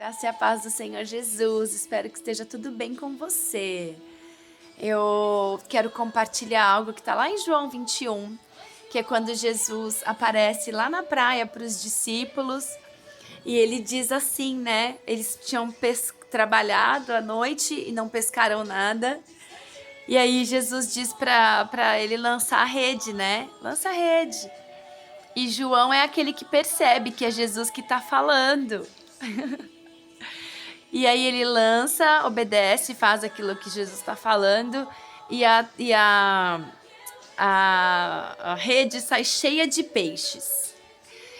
Graça e a paz do Senhor Jesus, espero que esteja tudo bem com você. Eu quero compartilhar algo que está lá em João 21, que é quando Jesus aparece lá na praia para os discípulos e ele diz assim, né? Eles tinham trabalhado à noite e não pescaram nada. E aí Jesus diz para ele lançar a rede, né? Lança a rede. E João é aquele que percebe que é Jesus que está falando. E aí ele lança, obedece, faz aquilo que Jesus está falando a rede sai cheia de peixes.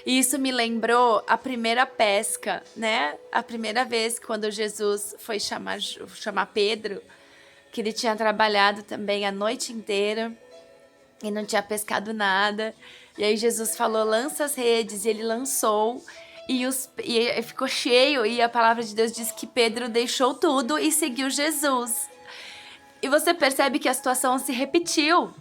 E isso me lembrou a primeira pesca, né? A primeira vez quando Jesus foi chamar Pedro, que ele tinha trabalhado também a noite inteira e não tinha pescado nada. E aí Jesus falou, lança as redes, e ele lançou. E ficou cheio, e a palavra de Deus diz que Pedro deixou tudo e seguiu Jesus. E você percebe que a situação se repetiu.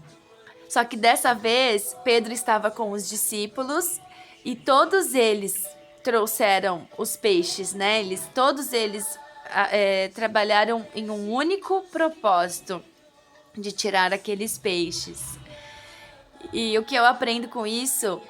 Só que dessa vez, Pedro estava com os discípulos e todos eles trouxeram os peixes, né? Todos eles trabalharam em um único propósito, de tirar aqueles peixes. E o que eu aprendo com isso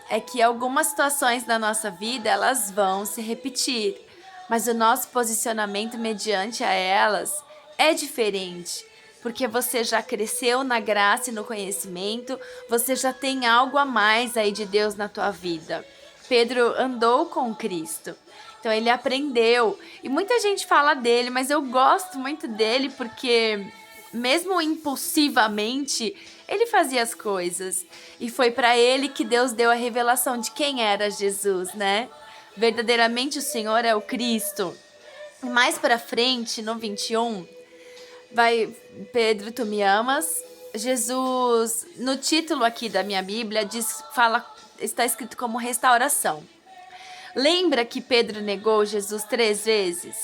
é que algumas situações da nossa vida, elas vão se repetir, mas o nosso posicionamento mediante a elas é diferente, porque você já cresceu na graça e no conhecimento, você já tem algo a mais aí de Deus na tua vida. Pedro andou com Cristo, então ele aprendeu, e muita gente fala dele, mas eu gosto muito dele porque mesmo impulsivamente, ele fazia as coisas. E foi para ele que Deus deu a revelação de quem era Jesus, né? Verdadeiramente o Senhor é o Cristo. Mais para frente, no 21, vai Pedro, tu me amas? Jesus, no título aqui da minha Bíblia, está escrito como restauração. Lembra que Pedro negou Jesus 3 vezes?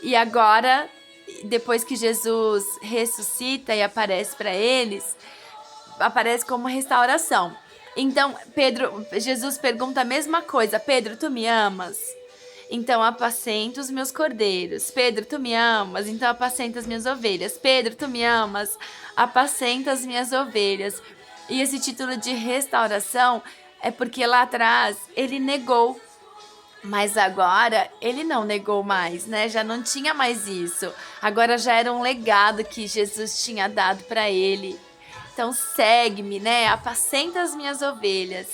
E agora, depois que Jesus ressuscita e aparece para eles, aparece como restauração. Então, Jesus pergunta a mesma coisa. Pedro, tu me amas? Então apacenta os meus cordeiros. Pedro, tu me amas? Então apacenta as minhas ovelhas. Pedro, tu me amas? Apacenta as minhas ovelhas. E esse título de restauração é porque lá atrás ele negou. Mas agora ele não negou mais, né? Já não tinha mais isso. Agora já era um legado que Jesus tinha dado para ele. Então segue-me, né? Apacenta as minhas ovelhas.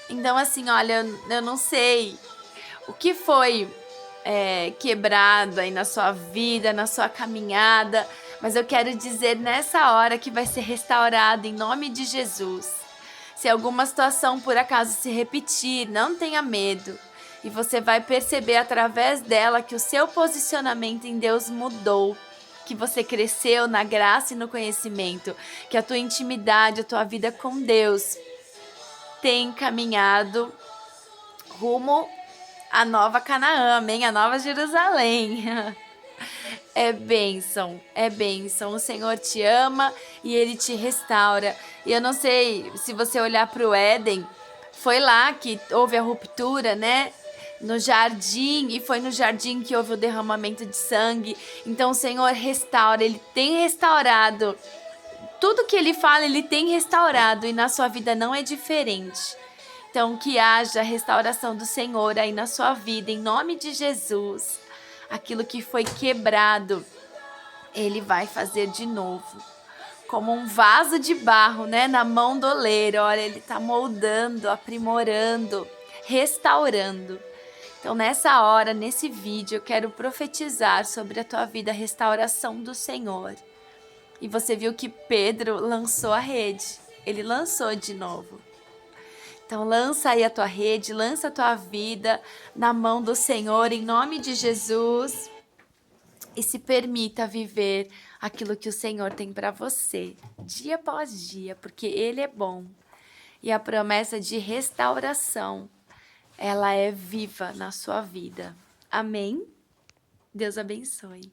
Então assim, olha, eu não sei o que foi quebrado aí na sua vida, na sua caminhada, mas eu quero dizer nessa hora que vai ser restaurado em nome de Jesus. Se alguma situação por acaso se repetir, não tenha medo. E você vai perceber através dela que o seu posicionamento em Deus mudou, que você cresceu na graça e no conhecimento, que a tua intimidade, a tua vida com Deus tem caminhado rumo à nova Canaã, amém? A nova Jerusalém. É bênção, é bênção. O Senhor te ama e Ele te restaura. E eu não sei, se você olhar para o Éden, foi lá que houve a ruptura, né? No jardim, e foi no jardim que houve o derramamento de sangue. Então o Senhor restaura, Ele tem restaurado. Tudo que Ele fala, Ele tem restaurado, e na sua vida não é diferente. Então que haja restauração do Senhor aí na sua vida, em nome de Jesus. Aquilo que foi quebrado, Ele vai fazer de novo. Como um vaso de barro, né? Na mão do oleiro. Olha, Ele está moldando, aprimorando, restaurando. Então, nessa hora, nesse vídeo, eu quero profetizar sobre a tua vida, a restauração do Senhor. E você viu que Pedro lançou a rede. Ele lançou de novo. Então, lança aí a tua rede, lança a tua vida na mão do Senhor, em nome de Jesus. E se permita viver aquilo que o Senhor tem para você, dia após dia, porque Ele é bom. E a promessa de restauração, ela é viva na sua vida. Amém? Deus abençoe.